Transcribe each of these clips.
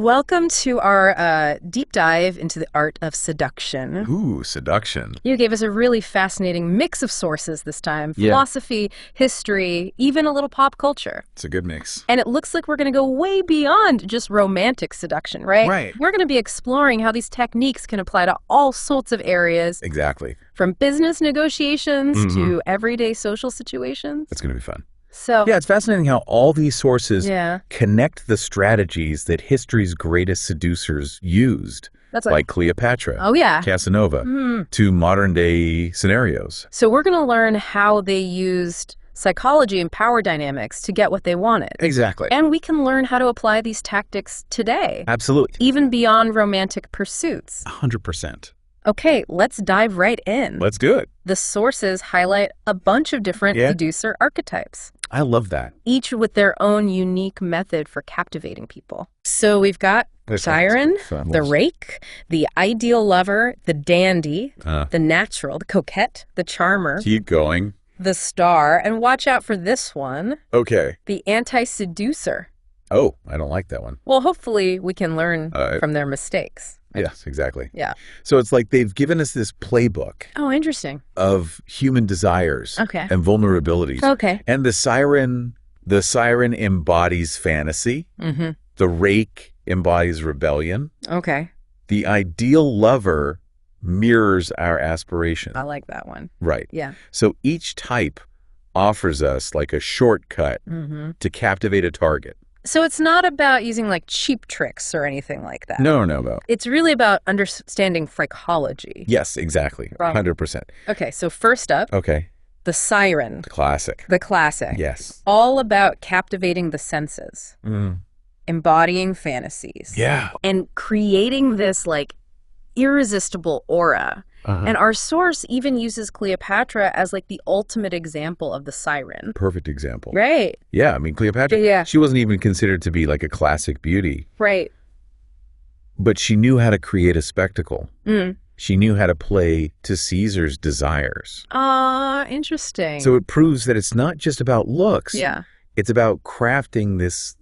Welcome to our deep dive into the art of seduction. Ooh, seduction. You gave us a really fascinating mix of sources this time. Yeah. Philosophy, history, even a little pop culture. It's a good mix. And it looks like we're going to go way beyond just romantic seduction, right? Right. We're going to be exploring how these techniques can apply to all sorts of areas. Exactly. From business negotiations to everyday social situations. It's going to be fun. So, Yeah, it's fascinating how all these sources yeah, connect the strategies that history's greatest seducers used, that's like Cleopatra, oh yeah. Casanova, to modern-day scenarios. So we're going to learn how they used psychology and power dynamics to get what they wanted. Exactly. And we can learn how to apply these tactics today, Absolutely. even beyond romantic pursuits. 100%. Okay, let's dive right in. Let's do it. The sources highlight a bunch of different seducer archetypes, I love that. each with their own unique method for captivating people. So we've got siren, the rake, the ideal lover, the dandy, the natural, the coquette, the charmer, Keep going. the star, and watch out for this one, Okay. the anti-seducer. Oh, I don't like that one. Well, hopefully we can learn from their mistakes. Yes, exactly. Yeah. So it's like they've given us this playbook Oh, interesting. of human desires Okay. and vulnerabilities. Okay. And the siren embodies fantasy. Mm-hmm. The rake embodies rebellion. Okay. The ideal lover mirrors our aspiration. I like that one. Right. Yeah. So each type offers us like a shortcut Mm-hmm. to captivate a target. So it's not about using like cheap tricks or anything like that. No. It's really about understanding psychology. Yes, exactly. 100%. Okay, so first up, Okay. the siren, The classic. the classic. Yes. All about captivating the senses, embodying fantasies. Yeah. And creating this like irresistible aura. And our source even uses Cleopatra as like the ultimate example of the siren. Perfect example. Right. Yeah, I mean, Cleopatra, Yeah. she wasn't even considered to be like a classic beauty, Right. but she knew how to create a spectacle. Mm. She knew how to play to Caesar's desires. Interesting. So it proves that it's not just about looks. yeah. It's about crafting this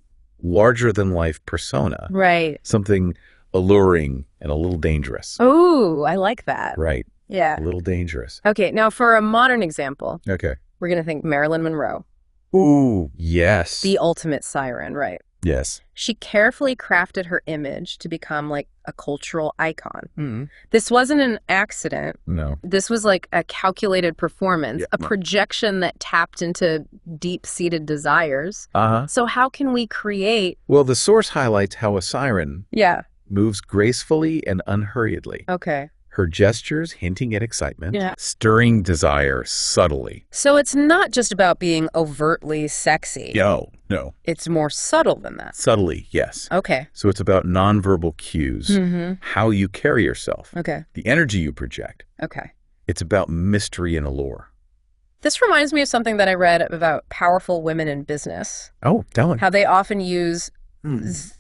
larger-than-life persona, Right. something alluring and a little dangerous. Oh, I like that. Right, Yeah. a little dangerous. Okay, now for a modern example, Okay. we're going to think Marilyn Monroe, Ooh, yes. the ultimate siren, right? Yes. She carefully crafted her image to become like a cultural icon. Mm. This wasn't an accident. No. This was like a calculated performance, Yeah. a projection that tapped into deep-seated desires. Uh-huh. So how can we create... Well, the source highlights how a siren Yeah, moves gracefully and unhurriedly. okay. Her gestures hinting at excitement, Yeah. stirring desire subtly. So it's not just about being overtly sexy. No. It's more subtle than that. Subtly, yes. Okay. So it's about nonverbal cues, Mm-hmm. how you carry yourself, Okay. the energy you project. Okay. It's about mystery and allure. This reminds me of something that I read about powerful women in business, Oh, tell me. how they often use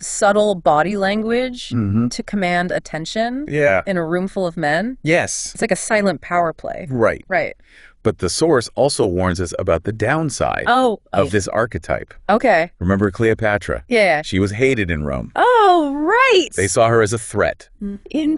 subtle body language Mm-hmm. to command attention Yeah. in a room full of men. Yes. It's like a silent power play. Right. Right. But the source also warns us about the downside Oh. of this archetype. Okay. Remember Cleopatra? Yeah. She was hated in Rome. Oh, right. They saw her as a threat.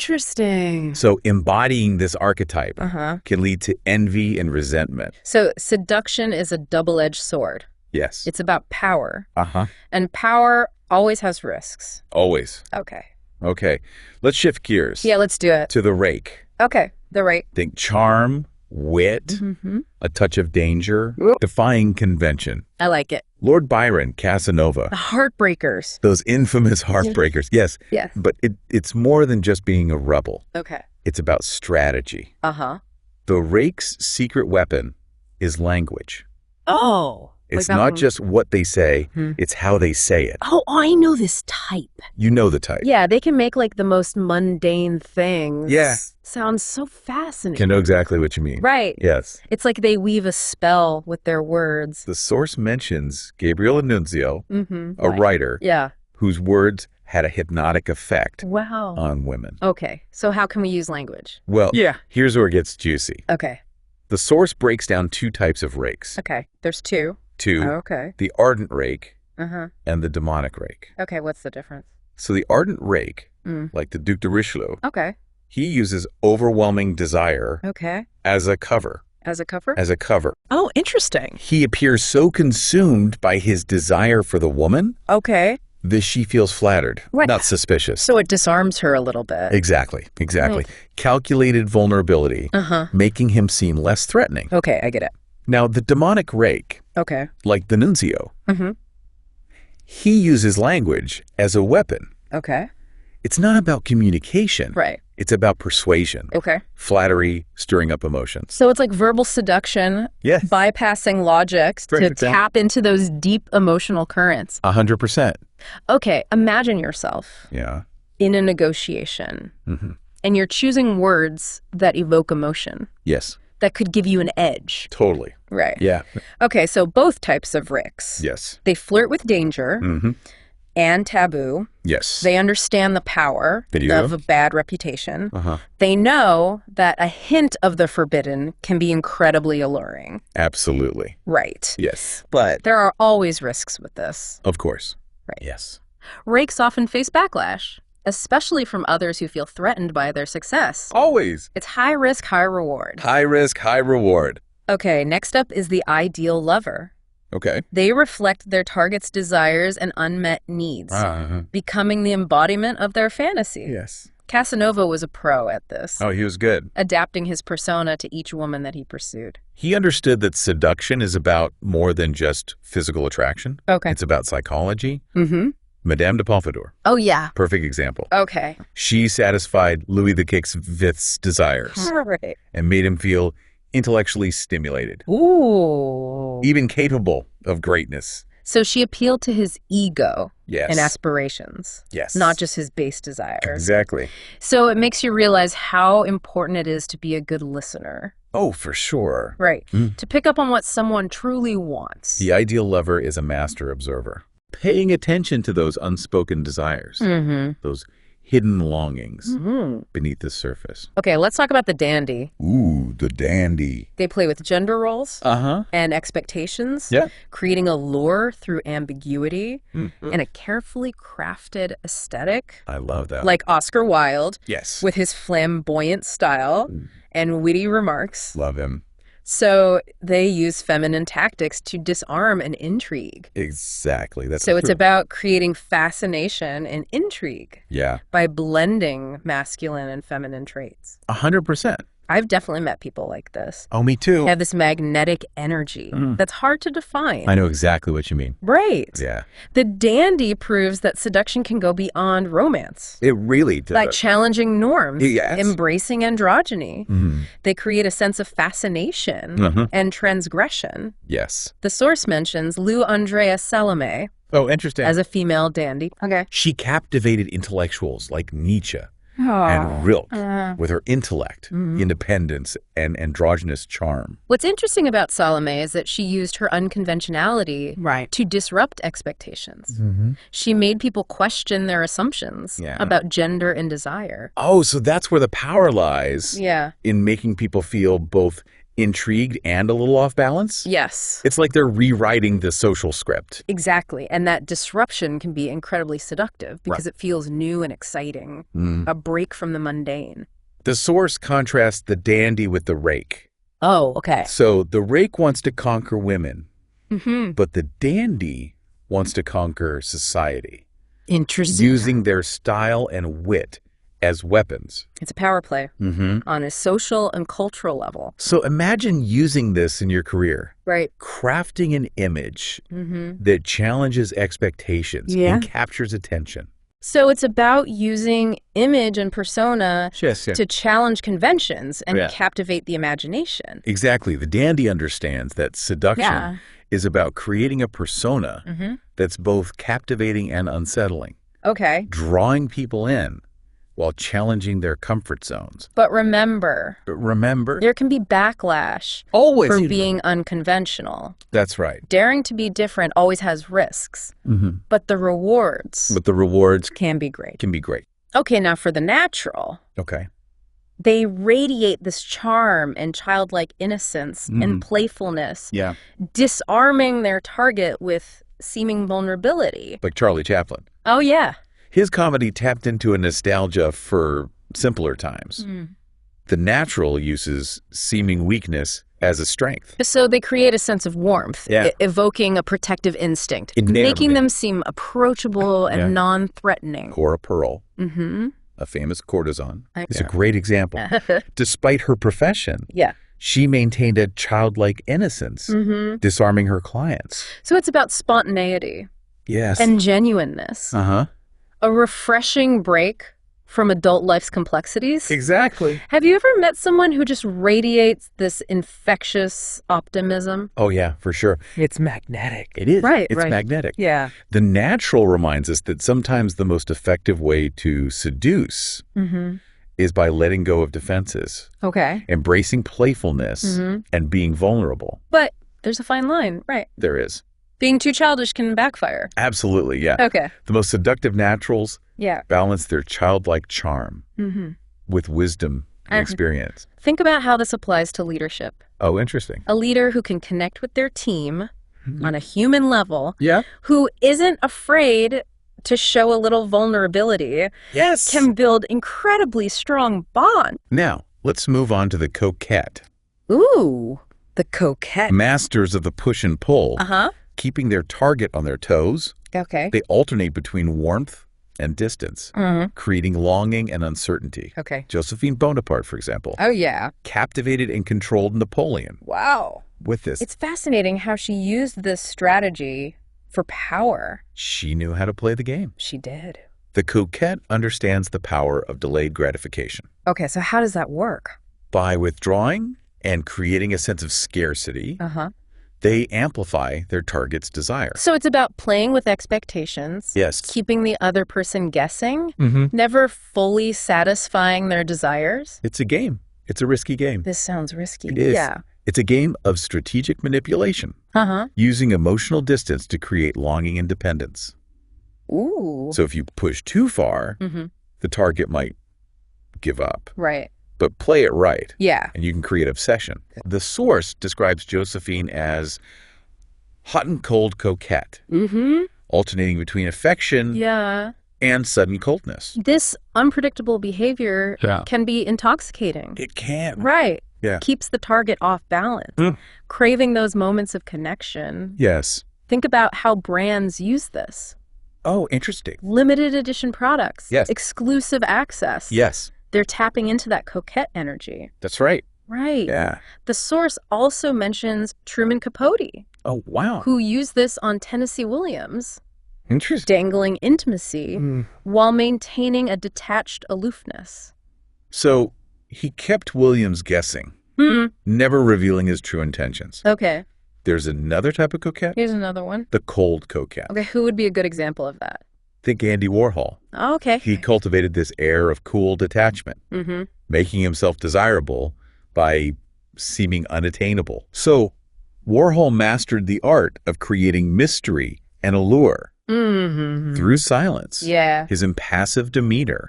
Interesting. So embodying this archetype Uh-huh. can lead to envy and resentment. So seduction is a double-edged sword. Yes. It's about power. Uh-huh. And power always has risks. Always. Okay. Okay. Let's shift gears Yeah, let's do it. to the rake. Okay. They're right. Think charm, wit, Mm-hmm. a touch of danger, Oop. defying convention. I like it. Lord Byron, Casanova, The heartbreakers. those infamous heartbreakers. Yes, Yes. but it's more than just being a rebel. Okay. It's about strategy. Uh-huh. The rake's secret weapon is language. Oh. It's like that not one. just what they say, Hmm. it's how they say it. Oh, I know this type. You know the type. Yeah, they can make like the most mundane things. Yeah. Sounds so fascinating. Can know exactly what you mean. Right. Yes. It's like they weave a spell with their words. The source mentions Gabriel Annunzio, Mm-hmm. a writer Yeah. whose words had a hypnotic effect Wow. on women. Okay. So how can we use language? Well, here's where it gets juicy. Okay. The source breaks down two types of rakes. Okay. There's two. Two, Okay. the ardent rake Uh-huh. and the demonic rake. Okay, what's the difference? So the ardent rake, like the Duc de Richelieu, Okay. he uses overwhelming desire Okay. as a cover. As a cover? As a cover. Oh, interesting. He appears so consumed by his desire for the woman Okay. that she feels flattered, Right. not suspicious. So it disarms her a little bit. Exactly. Calculated vulnerability, making him seem less threatening. Okay, I get it. Now, the demonic rake, Okay. like the nuncio, he uses language as a weapon. Okay. It's not about communication. Right. It's about persuasion. Okay. Flattery, stirring up emotions. So it's like verbal seduction, Yes. bypassing logic to tap into those deep emotional currents. 100%. Okay, imagine yourself Yeah. in a negotiation, and you're choosing words that evoke emotion, Yes. that could give you an edge. Totally. Right. Yeah. Okay, so both types of ricks. Yes. They flirt with danger and taboo. Yes. They understand the power Video. of a bad reputation. They know that a hint of the forbidden can be incredibly alluring. Absolutely. Right. Yes. But There are always risks with this. of course. Right. Yes. Rakes often face backlash, especially from others who feel threatened by their success. Always. It's high risk, high reward. High risk, high reward. Okay, next up is the ideal lover. Okay. They reflect their target's desires and unmet needs, becoming the embodiment of their fantasy. Yes. Casanova was a pro at this, Oh, he was good. adapting his persona to each woman that he pursued. He understood that seduction is about more than just physical attraction. Okay. It's about psychology. Mm-hmm. Madame de Pompadour. Oh, yeah. Perfect example. Okay. She satisfied Louis XV's desires All right. and made him feel intellectually stimulated, Ooh. even capable of greatness. So she appealed to his ego Yes. and aspirations, Yes. not just his base desires. Exactly. So it makes you realize how important it is to be a good listener. Oh, for sure. Right. To pick up on what someone truly wants. The ideal lover is a master observer, paying attention to those unspoken desires, those hidden longings beneath the surface. Okay, let's talk about the dandy. Ooh, the dandy. They play with gender roles Uh-huh. and expectations, Yeah. creating a lure through ambiguity and a carefully crafted aesthetic. I love that. Like Oscar Wilde Yes. with his flamboyant style and witty remarks. Love him. So they use feminine tactics to disarm an intrigue. Exactly. That's So it's true. about creating fascination and intrigue Yeah. by blending masculine and feminine traits. 100%. I've definitely met people like this. Oh, me too. They have this magnetic energy that's hard to define. I know exactly what you mean. Right. Yeah. The dandy proves that seduction can go beyond romance. It really does. Like challenging norms, Yes. embracing androgyny. They create a sense of fascination and transgression. Yes. The source mentions Lou Andrea Salome Oh, interesting. as a female dandy. Okay. She captivated intellectuals like Nietzsche and Rilke with her intellect, independence, and androgynous charm. What's interesting about Salome is that she used her unconventionality to disrupt expectations. She made people question their assumptions about gender and desire. Oh, so that's where the power lies Yeah. in making people feel both intrigued and a little off balance? Yes. It's like they're rewriting the social script. Exactly. And that disruption can be incredibly seductive because it feels new and exciting, a break from the mundane. The source contrasts the dandy with the rake. Oh, okay. So the rake wants to conquer women, but the dandy wants to conquer society, Interesting. using their style and wit as weapons. It's a power play on a social and cultural level. So imagine using this in your career, Right. crafting an image that challenges expectations and captures attention. So it's about using image and persona Yes. to challenge conventions and captivate the imagination. Exactly. The dandy understands that seduction is about creating a persona that's both captivating and unsettling, Okay. drawing people in while challenging their comfort zones. But remember, Remember? there can be backlash Always. for being unconventional. That's right. Daring to be different always has risks, but the rewards But the rewards can be great. can be great. Okay, now for the natural, Okay. they radiate this charm and childlike innocence and playfulness, Yeah. disarming their target with seeming vulnerability. Like Charlie Chaplin. Oh, yeah. His comedy tapped into a nostalgia for simpler times. The natural uses seeming weakness as a strength. So they create a sense of warmth, evoking a protective instinct, making them seem approachable and non-threatening. Cora Pearl, a famous courtesan, is a great example. Despite her profession, she maintained a childlike innocence, disarming her clients. So it's about spontaneity and genuineness. A refreshing break from adult life's complexities. Exactly. Have you ever met someone who just radiates this infectious optimism? Oh, yeah, for sure. It's magnetic. It is. It's magnetic. Yeah. The natural reminds us that sometimes the most effective way to seduce is by letting go of defenses. Embracing playfulness and being vulnerable. But there's a fine line, right? There is. Being too childish can backfire. Absolutely, yeah. The most seductive naturals balance their childlike charm with wisdom and experience. Think about how this applies to leadership. Oh, interesting. A leader who can connect with their team on a human level, who isn't afraid to show a little vulnerability, can build incredibly strong bond. Now, let's move on to the coquette. Ooh, the coquette. Masters of the push and pull. Keeping their target on their toes. They alternate between warmth and distance, creating longing and uncertainty. Josephine Bonaparte, for example. Oh, yeah. Captivated and controlled Napoleon. Wow. With this. It's fascinating how she used this strategy for power. She knew how to play the game. She did. The coquette understands the power of delayed gratification. Okay, so how does that work? By withdrawing and creating a sense of scarcity, they amplify their target's desire. So it's about playing with expectations. Keeping the other person guessing. Never fully satisfying their desires. It's a game. It's a risky game. This sounds risky. It is. Yeah. It's a game of strategic manipulation. Using emotional distance to create longing and dependence. Ooh. So if you push too far, the target might give up. Right. But play it right. Yeah. And you can create obsession. The source describes Josephine as hot and cold coquette, alternating between affection and sudden coldness. This unpredictable behavior can be intoxicating. It can. Right. Yeah. Keeps the target off balance. Craving those moments of connection. Yes. Think about how brands use this. Oh, interesting. Limited edition products. Yes. Exclusive access. Yes. They're tapping into that coquette energy. That's right. Right. Yeah. The source also mentions Truman Capote. Oh, wow. Who used this on Tennessee Williams. Interesting. Dangling intimacy while maintaining a detached aloofness. So he kept Williams guessing, never revealing his true intentions. Okay. There's another type of coquette. Here's another one. The cold coquette. Okay, who would be a good example of that? Think Andy Warhol. Oh, okay. He cultivated this air of cool detachment, making himself desirable by seeming unattainable. So Warhol mastered the art of creating mystery and allure through silence, his impassive demeanor,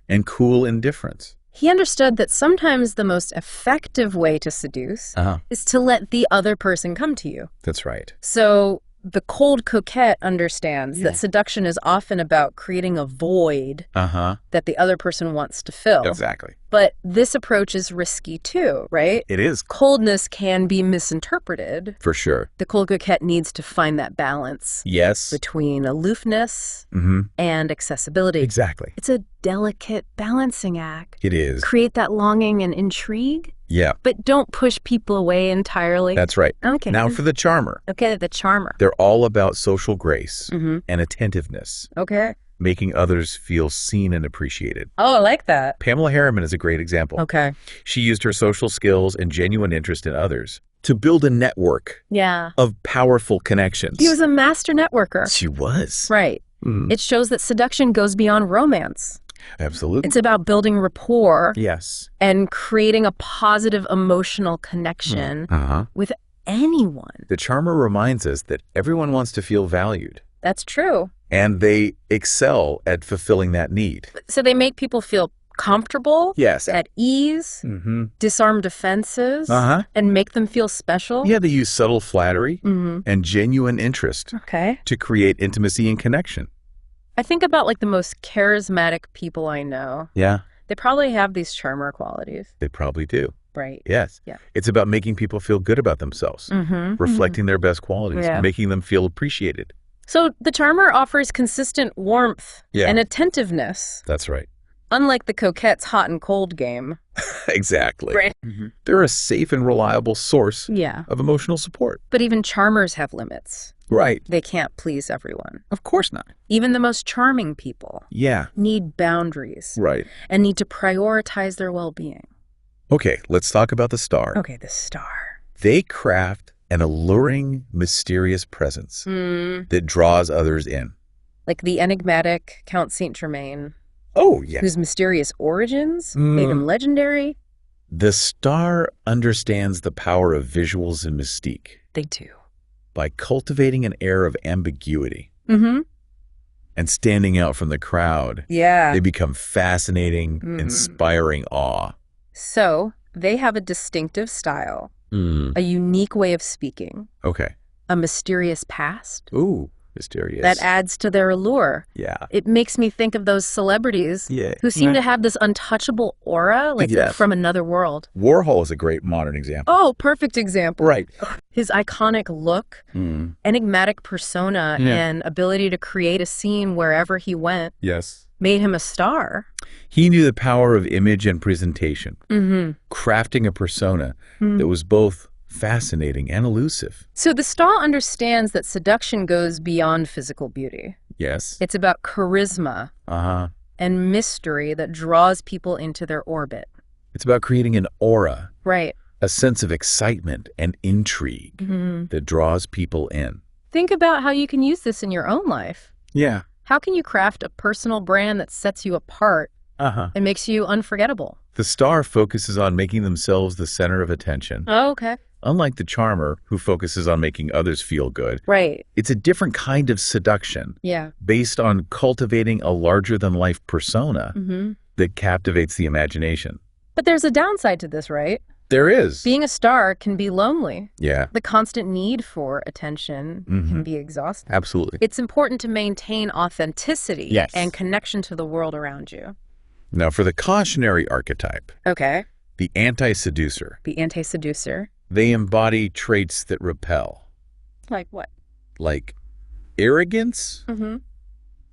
and cool indifference. He understood that sometimes the most effective way to seduce is to let the other person come to you. That's right. So the cold coquette understands that seduction is often about creating a void that the other person wants to fill. Exactly. But this approach is risky too, right? It is. Coldness can be misinterpreted. For sure. The cold coquette needs to find that balance. Yes. Between aloofness and accessibility. Exactly. It's a delicate balancing act. It is. Create that longing and intrigue. Yeah. But don't push people away entirely. That's right. Okay. Now for the charmer. Okay, the charmer. They're all about social grace and attentiveness. Okay. Making others feel seen and appreciated. Oh, I like that. Pamela Harriman is a great example. Okay. She used her social skills and genuine interest in others to build a network of powerful connections. She was a master networker. She was. Right. It shows that seduction goes beyond romance. Absolutely. It's about building rapport. Yes. And creating a positive emotional connection with anyone. The charmer reminds us that everyone wants to feel valued. That's true. And they excel at fulfilling that need. So they make people feel comfortable, yes, at ease, disarm defenses, and make them feel special. Yeah, they use subtle flattery and genuine interest to create intimacy and connection. I think about like the most charismatic people I know. Yeah. They probably have these charmer qualities. They probably do. Right. Yes. Yeah. It's about making people feel good about themselves, reflecting their best qualities, making them feel appreciated. So the charmer offers consistent warmth and attentiveness. That's right. Unlike the coquette's hot and cold game. Exactly. Right. They're a safe and reliable source of emotional support. But even charmers have limits. Right. They can't please everyone. Of course not. Even the most charming people need boundaries. Right. And need to prioritize their well-being. Okay, let's talk about the star. Okay, the star. They craft an alluring, mysterious presence that draws others in. Like the enigmatic Count Saint-Germain. Oh, yeah. Whose mysterious origins made him legendary. The star understands the power of visuals and mystique. They do. By cultivating an air of ambiguity and standing out from the crowd, they become fascinating, inspiring awe. So they have a distinctive style, a unique way of speaking, a mysterious past. Ooh, mysterious. That adds to their allure. Yeah. It makes me think of those celebrities who seem to have this untouchable aura, like from another world. Warhol is a great modern example. Oh, perfect example. Right. His iconic look, enigmatic persona, and ability to create a scene wherever he went made him a star. He knew the power of image and presentation, crafting a persona that was both fascinating and elusive. So the star understands that seduction goes beyond physical beauty. Yes. It's about charisma and mystery that draws people into their orbit. It's about creating an aura. Right. A sense of excitement and intrigue that draws people in. Think about how you can use this in your own life. Yeah. How can you craft a personal brand that sets you apart and makes you unforgettable? The star focuses on making themselves the center of attention. Oh, okay. Unlike the charmer, who focuses on making others feel good. Right. It's a different kind of seduction. Yeah. Based on cultivating a larger-than-life persona that captivates the imagination. But there's a downside to this, right? There is. Being a star can be lonely. Yeah. The constant need for attention can be exhausting. Absolutely. It's important to maintain authenticity and connection to the world around you. Now, for the cautionary archetype. Okay. The anti-seducer. The anti-seducer. They embody traits that repel. Like what? Like arrogance,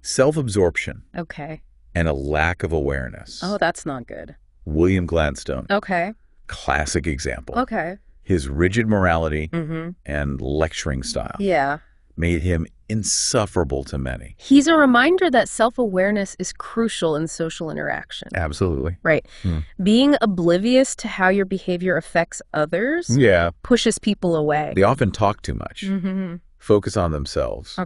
self-absorption, and a lack of awareness. Oh, that's not good. William Gladstone. Okay. Classic example. Okay. His rigid morality and lecturing style made him insufferable to many. He's a reminder that self-awareness is crucial in social interaction. Absolutely. Right. Being oblivious to how your behavior affects others pushes people away. They often talk too much, focus on themselves,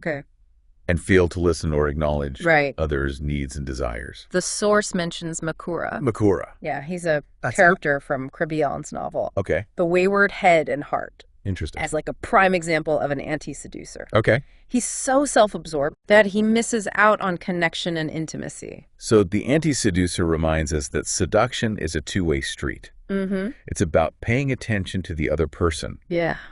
and fail to listen or acknowledge others' needs and desires. The source mentions Makura. Makura. Yeah, he's a character from Crébillon's novel. Okay. The wayward head and heart. Interesting. As like a prime example of an anti-seducer. Okay. He's so self-absorbed that he misses out on connection and intimacy. So the anti-seducer reminds us that seduction is a two-way street. It's about paying attention to the other person,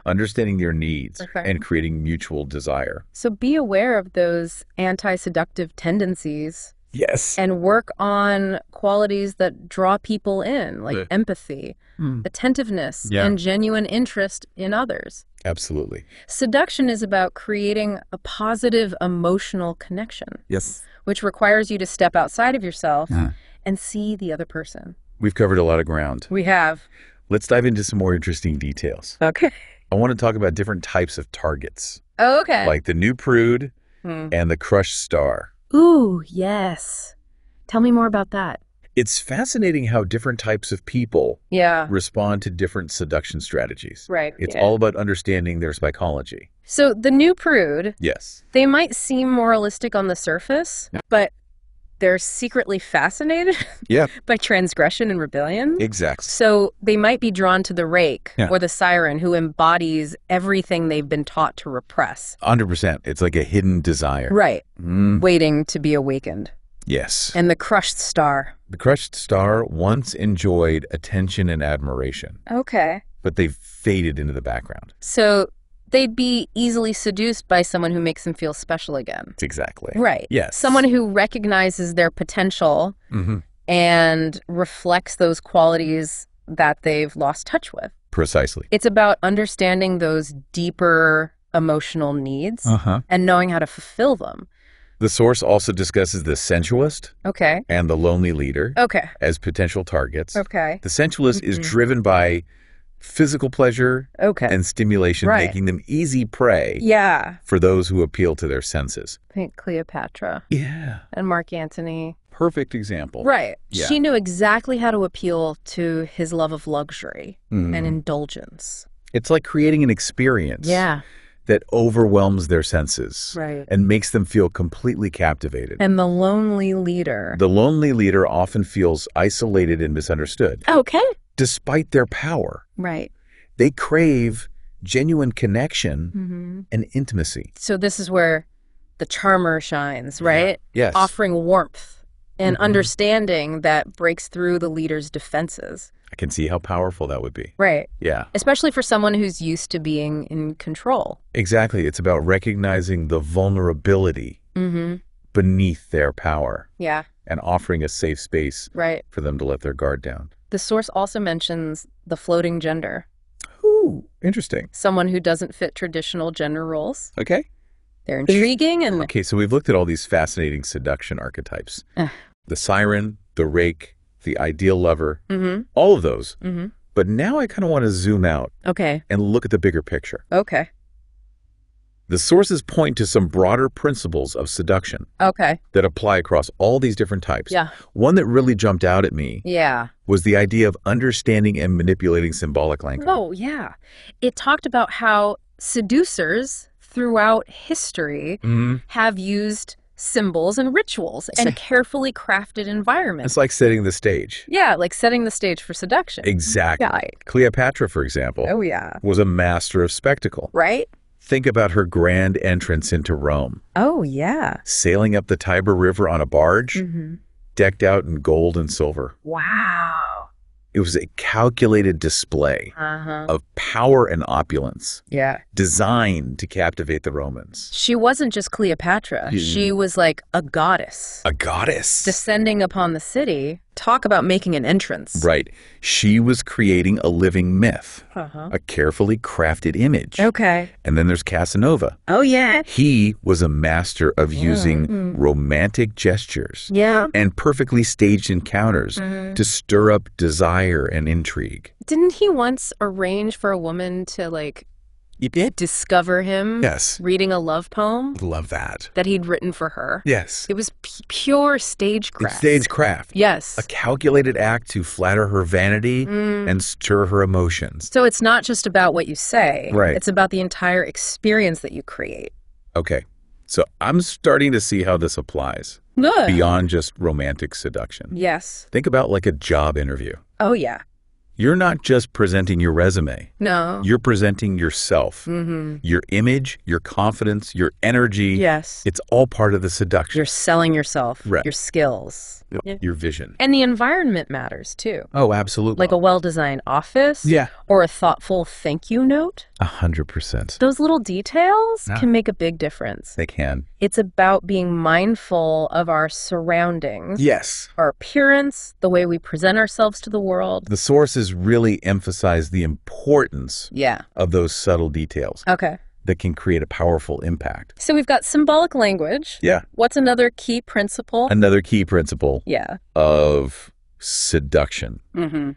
understanding their needs, and creating mutual desire. So be aware of those anti-seductive tendencies. Yes. And work on qualities that draw people in, like empathy, attentiveness, and genuine interest in others. Absolutely. Seduction is about creating a positive emotional connection. Yes. Which requires you to step outside of yourself and see the other person. We've covered a lot of ground. We have. Let's dive into some more interesting details. Okay. I want to talk about different types of targets. Oh, okay. Like the new prude and the crushed star. Ooh, yes. Tell me more about that. It's fascinating how different types of people respond to different seduction strategies. Right. It's all about understanding their psychology. So the new prude, they might seem moralistic on the surface, but they're secretly fascinated by transgression and rebellion. Exactly. So they might be drawn to the rake or the siren who embodies everything they've been taught to repress. 100%. It's like a hidden desire. Right. Waiting to be awakened. Yes. And the crushed star. The crushed star once enjoyed attention and admiration. Okay. But they've faded into the background. So They'd be easily seduced by someone who makes them feel special again. Exactly. Right. Yes. Someone who recognizes their potential and reflects those qualities that they've lost touch with. Precisely. It's about understanding those deeper emotional needs and knowing how to fulfill them. The source also discusses the sensualist and the lonely leader as potential targets. The sensualist is driven by physical pleasure and stimulation, making them easy prey for those who appeal to their senses. Think Cleopatra. Yeah. And Mark Antony. Perfect example. Right. Yeah. She knew exactly how to appeal to his love of luxury and indulgence. It's like creating an experience that overwhelms their senses and makes them feel completely captivated. And the lonely leader. The lonely leader often feels isolated and misunderstood. Despite their power. Right. They crave genuine connection and intimacy. So this is where the charmer shines, right? Yes. Offering warmth and understanding that breaks through the leader's defenses. I can see how powerful that would be. Right. Yeah. Especially for someone who's used to being in control. Exactly. It's about recognizing the vulnerability beneath their power. Yeah. And offering a safe space for them to let their guard down. The source also mentions the floating gender. Ooh, interesting. Someone who doesn't fit traditional gender roles. Okay. They're intriguing and... Okay, so we've looked at all these fascinating seduction archetypes. The siren, the rake, the ideal lover, all of those. But now I kind of want to zoom out and look at the bigger picture. The sources point to some broader principles of seduction that apply across all these different types. One that really jumped out at me was the idea of understanding and manipulating symbolic language. It talked about how seducers throughout history have used symbols and rituals in a carefully crafted environment. It's like setting the stage. Yeah, like setting the stage for seduction. Exactly. Cleopatra, for example, was a master of spectacle. Right? Think about her grand entrance into Rome. Sailing up the Tiber River on a barge, decked out in gold and silver. Wow. It was a calculated display of power and opulence, designed to captivate the Romans. She wasn't just Cleopatra. She was like a goddess. A goddess. Descending upon the city. Talk about making an entrance. Right. She was creating a living myth, a carefully crafted image. And then there's Casanova. He was a master of using romantic gestures and perfectly staged encounters to stir up desire and intrigue. Didn't he once arrange for a woman to, like, You did? Discover him reading a love poem? Love that. That he'd written for her. Yes. It was pure stagecraft. It's stagecraft. Yes. A calculated act to flatter her vanity and stir her emotions. So it's not just about what you say. Right. It's about the entire experience that you create. Okay. So I'm starting to see how this applies. Good. Beyond just romantic seduction. Yes. Think about like a job interview. Oh, yeah. You're not just presenting your resume. No. You're presenting yourself. Your image, your confidence, your energy. Yes. It's all part of the seduction. You're selling yourself, Right. your skills. Your vision. And the environment matters, too. Oh, absolutely. Like a well-designed office. Yeah. Or a thoughtful thank you note. 100%. Those little details can make a big difference. They can. It's about being mindful of our surroundings. Yes. Our appearance, the way we present ourselves to the world. The sources really emphasize the importance Yeah. of those subtle details Okay. that can create a powerful impact. So we've got symbolic language. Yeah. What's another key principle? Another key principle Yeah. of seduction. Mm-hmm.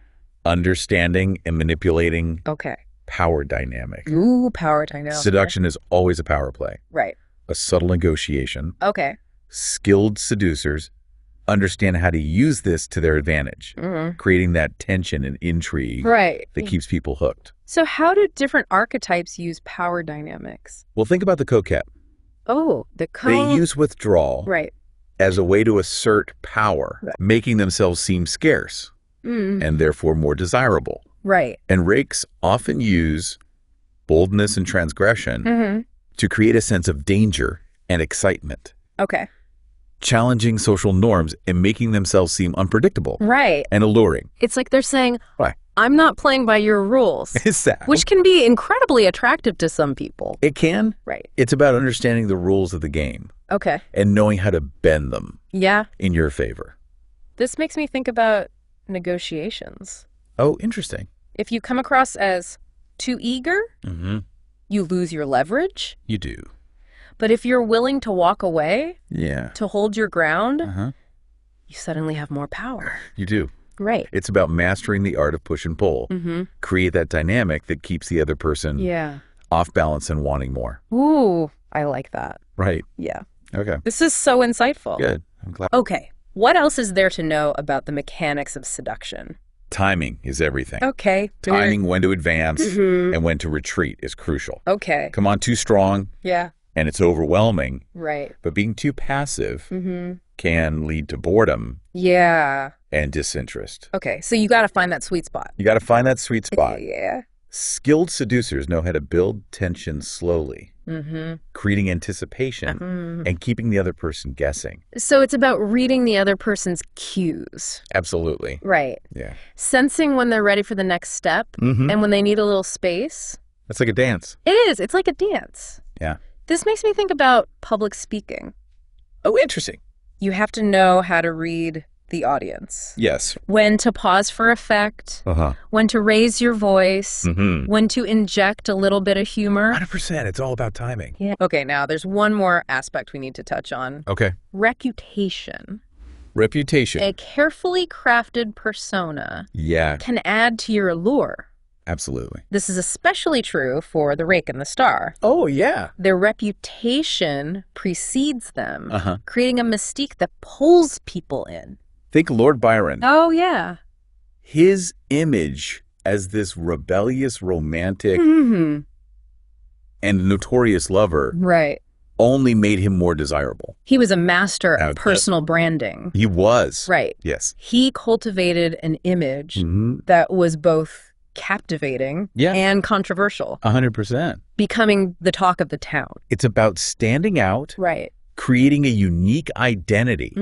Understanding and manipulating Okay. power dynamic. Ooh, power dynamic. Seduction is always a power play. Right. A subtle negotiation. Okay. Skilled seducers understand how to use this to their advantage, creating that tension and intrigue Right. that keeps people hooked. So how do different archetypes use power dynamics? Well, think about the coquette. Oh, the They use withdrawal Right. as a way to assert power, making themselves seem scarce and therefore more desirable. Right. And rakes often use boldness and transgression to create a sense of danger and excitement, Okay. challenging social norms and making themselves seem unpredictable Right. and alluring. It's like they're saying, Why? I'm not playing by your rules. Exactly. Which can be incredibly attractive to some people. It can. Right. It's about understanding the rules of the game. Okay. And knowing how to bend them. Yeah. In your favor. This makes me think about negotiations. Oh, interesting. If you come across as too eager, you lose your leverage. You do. But if you're willing to walk away, to hold your ground, you suddenly have more power. You do. Right. It's about mastering the art of push and pull. Create that dynamic that keeps the other person off balance and wanting more. Ooh, I like that. Right. Yeah. Okay. This is so insightful. Good. I'm glad. Okay. What else is there to know about the mechanics of seduction? Timing is everything. Okay. Timing, when to advance and when to retreat is crucial. Okay. Come on too strong. Yeah. And it's overwhelming. Right. But being too passive can lead to boredom. Yeah. And disinterest. Okay. So you got to find that sweet spot. You got to find that sweet spot. Yeah. Skilled seducers know how to build tension slowly, creating anticipation and keeping the other person guessing. So it's about reading the other person's cues. Absolutely. Right. Yeah. Sensing when they're ready for the next step and when they need a little space. It's like a dance. It is. It's like a dance. Yeah. This makes me think about public speaking. Oh, interesting. You have to know how to read the audience. Yes. When to pause for effect, when to raise your voice, when to inject a little bit of humor. 100%. It's all about timing. Yeah. Okay, now there's one more aspect we need to touch on. Okay. Reputation. Reputation. A carefully crafted persona Yeah. can add to your allure. Absolutely. This is especially true for the rake and the star. Oh, yeah. Their reputation precedes them, creating a mystique that pulls people in. Think Lord Byron. Oh, yeah. His image as this rebellious, romantic, and notorious lover only made him more desirable. He was a master of personal branding. He was. Right. Yes. He cultivated an image that was both captivating and controversial. 100%. Becoming the talk of the town. It's about standing out. Right. Creating a unique identity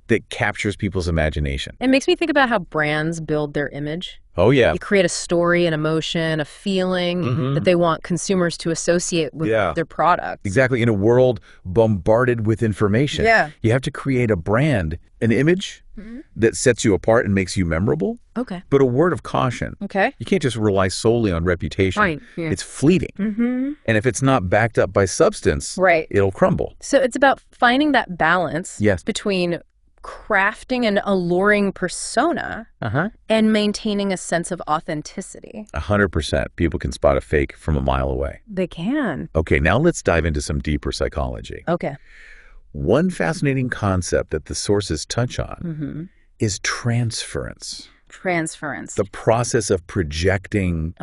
that captures people's imagination. It makes me think about how brands build their image. Oh, yeah. You create a story, an emotion, a feeling that they want consumers to associate with their product. Exactly. In a world bombarded with information, you have to create a brand, an image that sets you apart and makes you memorable. Okay. But a word of caution. Okay. You can't just rely solely on reputation. Right. Yeah. It's fleeting. And if it's not backed up by substance, it'll crumble. So it's about finding that balance between crafting an alluring persona and maintaining a sense of authenticity. 100%. People can spot a fake from a mile away. They can. Okay, now let's dive into some deeper psychology. Okay. One fascinating concept that the sources touch on is transference. Transference. The process of projecting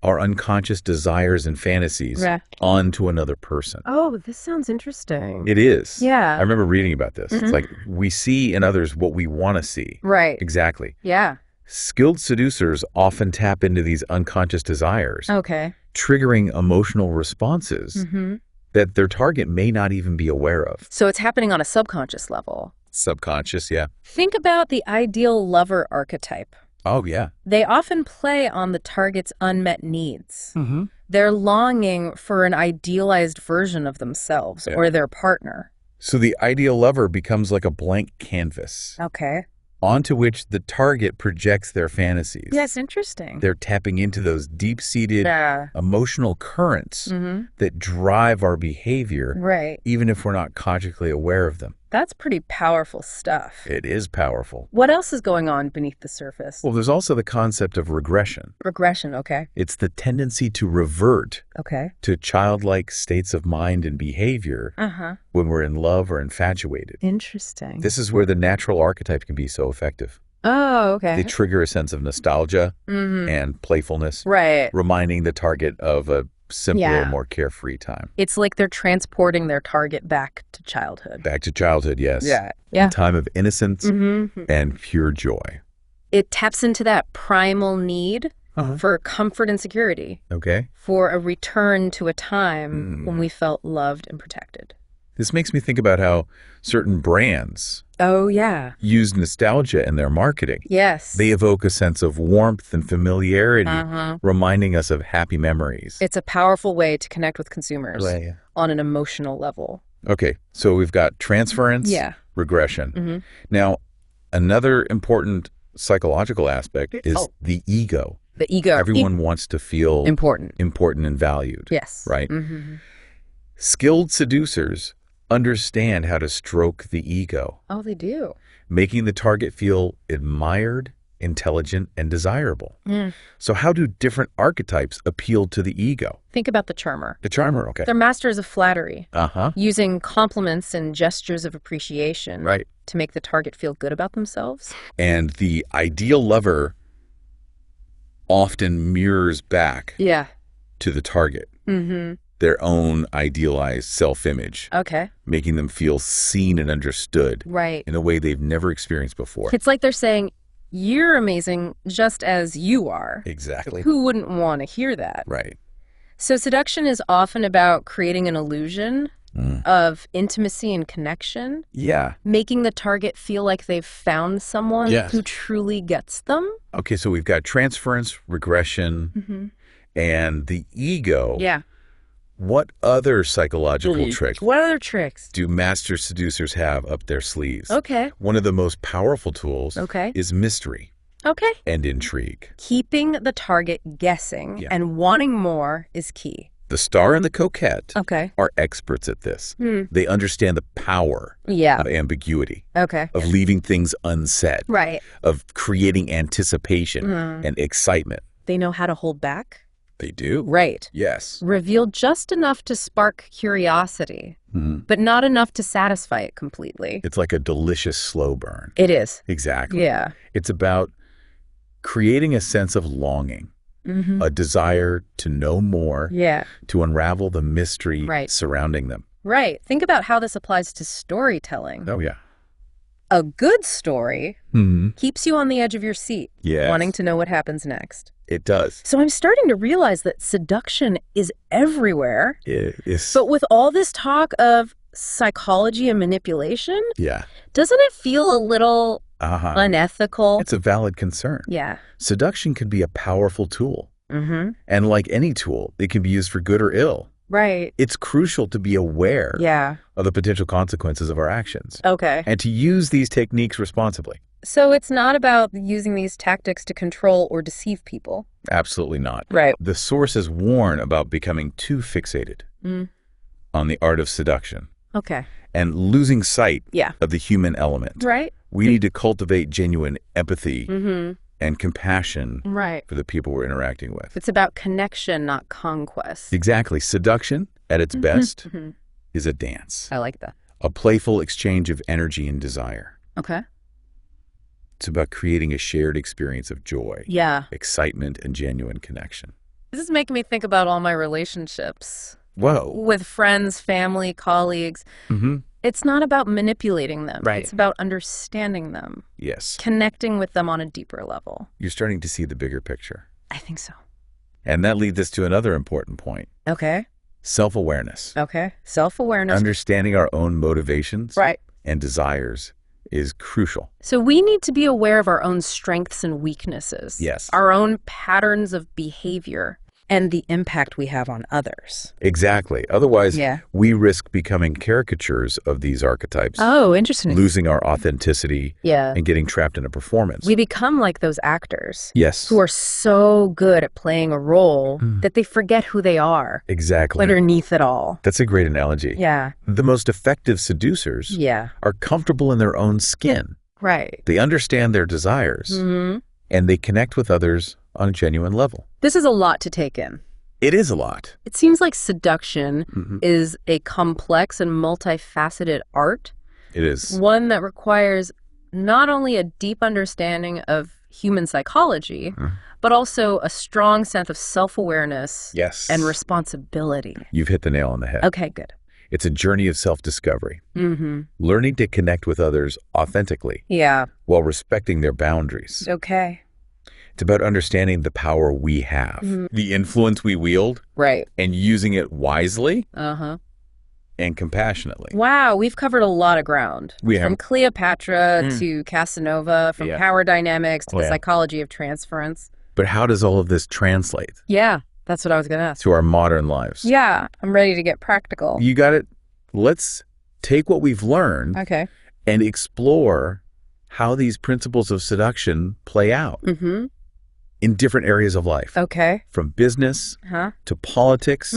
our unconscious desires and fantasies onto another person. Oh, this sounds interesting. It is. Yeah. I remember reading about this. It's like we see in others what we want to see. Right. Exactly. Yeah. Skilled seducers often tap into these unconscious desires, triggering emotional responses that their target may not even be aware of. So it's happening on a subconscious level. Subconscious, yeah. Think about the ideal lover archetype. Oh, yeah. They often play on the target's unmet needs. They're longing for an idealized version of themselves or their partner. So the ideal lover becomes like a blank canvas. Okay. Onto which the target projects their fantasies. Yes, interesting. They're tapping into those deep-seated emotional currents that drive our behavior, even if we're not consciously aware of them. That's pretty powerful stuff. It is powerful. What else is going on beneath the surface? Well, there's also the concept of regression. Regression, okay. It's the tendency to revert to childlike states of mind and behavior when we're in love or infatuated. Interesting. This is where the natural archetype can be so effective. Oh, okay. They trigger a sense of nostalgia and playfulness, reminding the target of a simpler, more carefree time. It's like they're transporting their target back to childhood. Back to childhood, yes. Yeah. A time of innocence and pure joy. It taps into that primal need for comfort and security. Okay. For a return to a time when we felt loved and protected. This makes me think about how certain brands Oh, yeah. use nostalgia in their marketing. Yes. They evoke a sense of warmth and familiarity, reminding us of happy memories. It's a powerful way to connect with consumers on an emotional level. Okay, so we've got transference, regression. Now, another important psychological aspect is the ego. The ego. Everyone wants to feel important and valued. Yes. Right? Skilled seducers understand how to stroke the ego. Oh, they do. Making the target feel admired, intelligent, and desirable. So how do different archetypes appeal to the ego? Think about the charmer. The charmer, okay. They're masters of flattery, using compliments and gestures of appreciation to make the target feel good about themselves. And the ideal lover often mirrors back to the target their own idealized self-image, making them feel seen and understood in a way they've never experienced before. It's like they're saying, you're amazing just as you are. Exactly. Who wouldn't want to hear that? Right. So seduction is often about creating an illusion of intimacy and connection. Yeah. Making the target feel like they've found someone who truly gets them. Okay, so we've got transference, regression, and the ego. Yeah. What other psychological tricks? What other tricks do master seducers have up their sleeves? Okay. One of the most powerful tools is mystery. Okay. And intrigue. Keeping the target guessing and wanting more is key. The star and the coquette are experts at this. They understand the power of ambiguity, of leaving things unsaid, of creating anticipation and excitement. They know how to hold back. They do. Right. Yes. Reveal just enough to spark curiosity, but not enough to satisfy it completely. It's like a delicious slow burn. It is. Exactly. Yeah. It's about creating a sense of longing, a desire to know more, to unravel the mystery surrounding them. Right. Think about how this applies to storytelling. Oh, yeah. A good story keeps you on the edge of your seat, wanting to know what happens next. It does. So I'm starting to realize that seduction is everywhere. It is. But with all this talk of psychology and manipulation, doesn't it feel a little unethical? It's a valid concern. Yeah. Seduction can be a powerful tool. And like any tool, it can be used for good or ill. Right. It's crucial to be aware of the potential consequences of our actions. Okay. And to use these techniques responsibly. So it's not about using these tactics to control or deceive people? Absolutely not. Right. The sources warn about becoming too fixated on the art of seduction. Okay. And losing sight of the human element. Right. We need to cultivate genuine empathy and compassion for the people we're interacting with. It's about connection, not conquest. Exactly. Seduction, at its best, is a dance. I like that. A playful exchange of energy and desire. Okay. It's about creating a shared experience of joy, excitement, and genuine connection. This is making me think about all my relationships. Whoa. With friends, family, colleagues. It's not about manipulating them. Right. It's about understanding them. Yes. Connecting with them on a deeper level. You're starting to see the bigger picture. I think so. And that leads us to another important point. Okay. Self-awareness. Okay. Self-awareness. Understanding our own motivations and desires is crucial. So we need to be aware of our own strengths and weaknesses. Yes. Our own patterns of behavior and the impact we have on others. Exactly. Otherwise, we risk becoming caricatures of these archetypes. Oh, interesting. Losing our authenticity and getting trapped in a performance. We become like those actors. Yes. Who are so good at playing a role that they forget who they are. Exactly. Underneath it all. That's a great analogy. Yeah. The most effective seducers are comfortable in their own skin. Right. They understand their desires and they connect with others on a genuine level. This is a lot to take in. It is a lot. It seems like seduction is a complex and multifaceted art. It is. One that requires not only a deep understanding of human psychology, but also a strong sense of self-awareness and responsibility. You've hit the nail on the head. Okay, good. It's a journey of self-discovery. Learning to connect with others authentically while respecting their boundaries. Okay. It's about understanding the power we have, the influence we wield, and using it wisely and compassionately. Wow, we've covered a lot of ground. We have. From Cleopatra to Casanova, from power dynamics to the psychology of transference. But how does all of this translate? Yeah, that's what I was going to ask. To our modern lives. Yeah, I'm ready to get practical. You got it. Let's take what we've learned and explore how these principles of seduction play out in different areas of life. Okay. From business to politics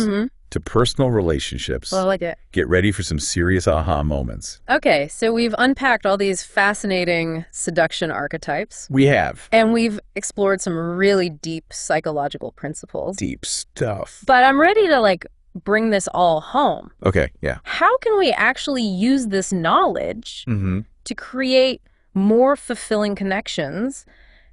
to personal relationships. Well, I like it. Get ready for some serious aha moments. Okay, so we've unpacked all these fascinating seduction archetypes. We have. And we've explored some really deep psychological principles. Deep stuff. But I'm ready to, bring this all home. Okay, yeah. How can we actually use this knowledge to create more fulfilling connections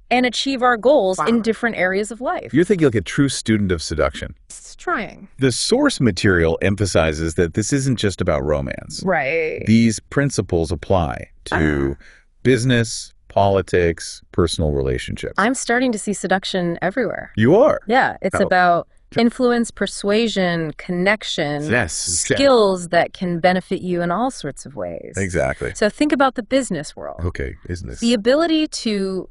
and achieve our goals in different areas of life? You're thinking like a true student of seduction. It's trying. The source material emphasizes that this isn't just about romance. Right. These principles apply to business, politics, personal relationships. I'm starting to see seduction everywhere. You are? Yeah, it's about influence, persuasion, connection, skills that can benefit you in all sorts of ways. Exactly. So think about the business world. Okay, business. The ability to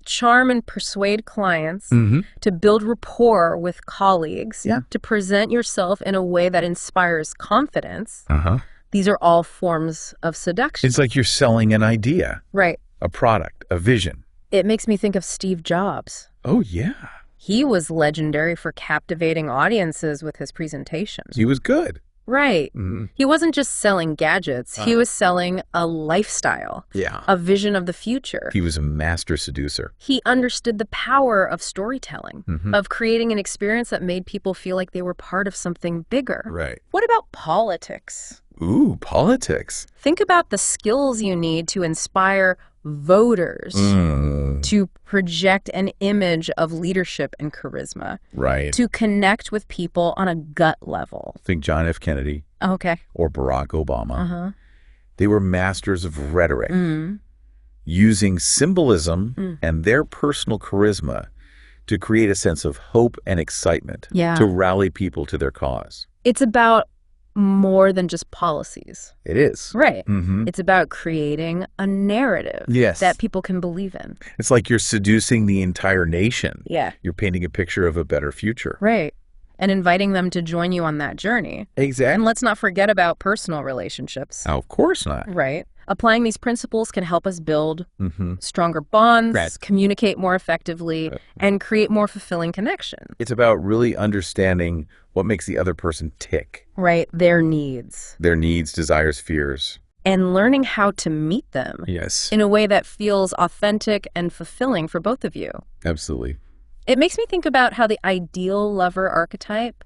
charm and persuade clients, to build rapport with colleagues, to present yourself in a way that inspires confidence. These are all forms of seduction. It's like you're selling an idea. Right. A product, a vision. It makes me think of Steve Jobs. Oh, yeah. He was legendary for captivating audiences with his presentations. He was good. Right. He wasn't just selling gadgets. He was selling a lifestyle, a vision of the future. He was a master seducer. He understood the power of storytelling, of creating an experience that made people feel like they were part of something bigger. Right. What about politics? Ooh, politics. Think about the skills you need to inspire voters to project an image of leadership and charisma. Right. To connect with people on a gut level. Think John F. Kennedy. Okay. Or Barack Obama. They were masters of rhetoric, using symbolism and their personal charisma to create a sense of hope and excitement, to rally people to their cause. It's about more than just policies. It is. Right. It's about creating a narrative that people can believe in. It's like you're seducing the entire nation. Yeah. You're painting a picture of a better future. Right. And inviting them to join you on that journey. Exactly. And let's not forget about personal relationships. Oh, of course not. Right. Applying these principles can help us build stronger bonds, communicate more effectively, and create more fulfilling connections. It's about really understanding what makes the other person tick. Right. Their needs. Their needs, desires, fears. And learning how to meet them. Yes. In a way that feels authentic and fulfilling for both of you. Absolutely. It makes me think about how the ideal lover archetype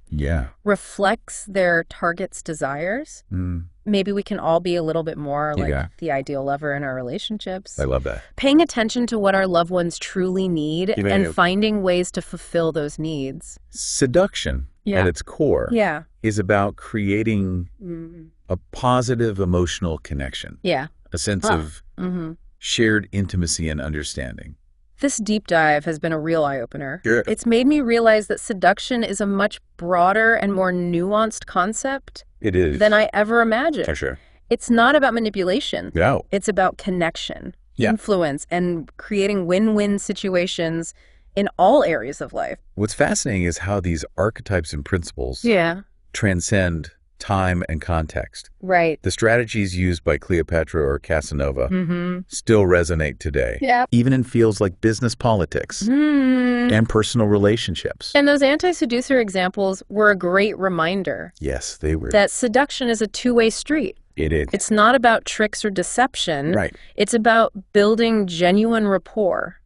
reflects their target's desires. Maybe we can all be a little bit more like the ideal lover in our relationships. I love that. Paying attention to what our loved ones truly need and finding ways to fulfill those needs. Seduction at its core is about creating a positive emotional connection. Yeah. A sense of shared intimacy and understanding. This deep dive has been a real eye-opener. Good. It's made me realize that seduction is a much broader and more nuanced concept than I ever imagined. For sure. It's not about manipulation. No. It's about connection, influence, and creating win-win situations in all areas of life. What's fascinating is how these archetypes and principles transcend time and context. Right. The strategies used by Cleopatra or Casanova still resonate today, even in fields like business politics and personal relationships. And those anti-seducer examples were a great reminder. Yes, they were. That seduction is a two-way street. It is. It's not about tricks or deception. Right. It's about building genuine rapport,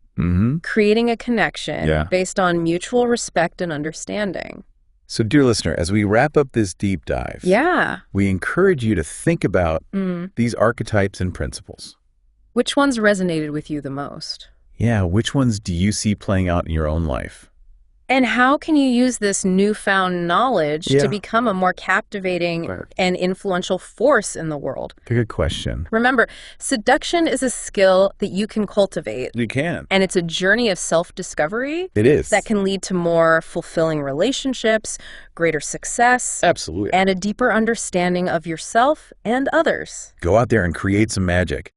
creating a connection based on mutual respect and understanding. So, dear listener, as we wrap up this deep dive, we encourage you to think about these archetypes and principles. Which ones resonated with you the most? Yeah, which ones do you see playing out in your own life? And how can you use this newfound knowledge to become a more captivating and influential force in the world? Good question. Remember, seduction is a skill that you can cultivate. You can. And it's a journey of self-discovery. It is. That can lead to more fulfilling relationships, greater success. Absolutely. And a deeper understanding of yourself and others. Go out there and create some magic.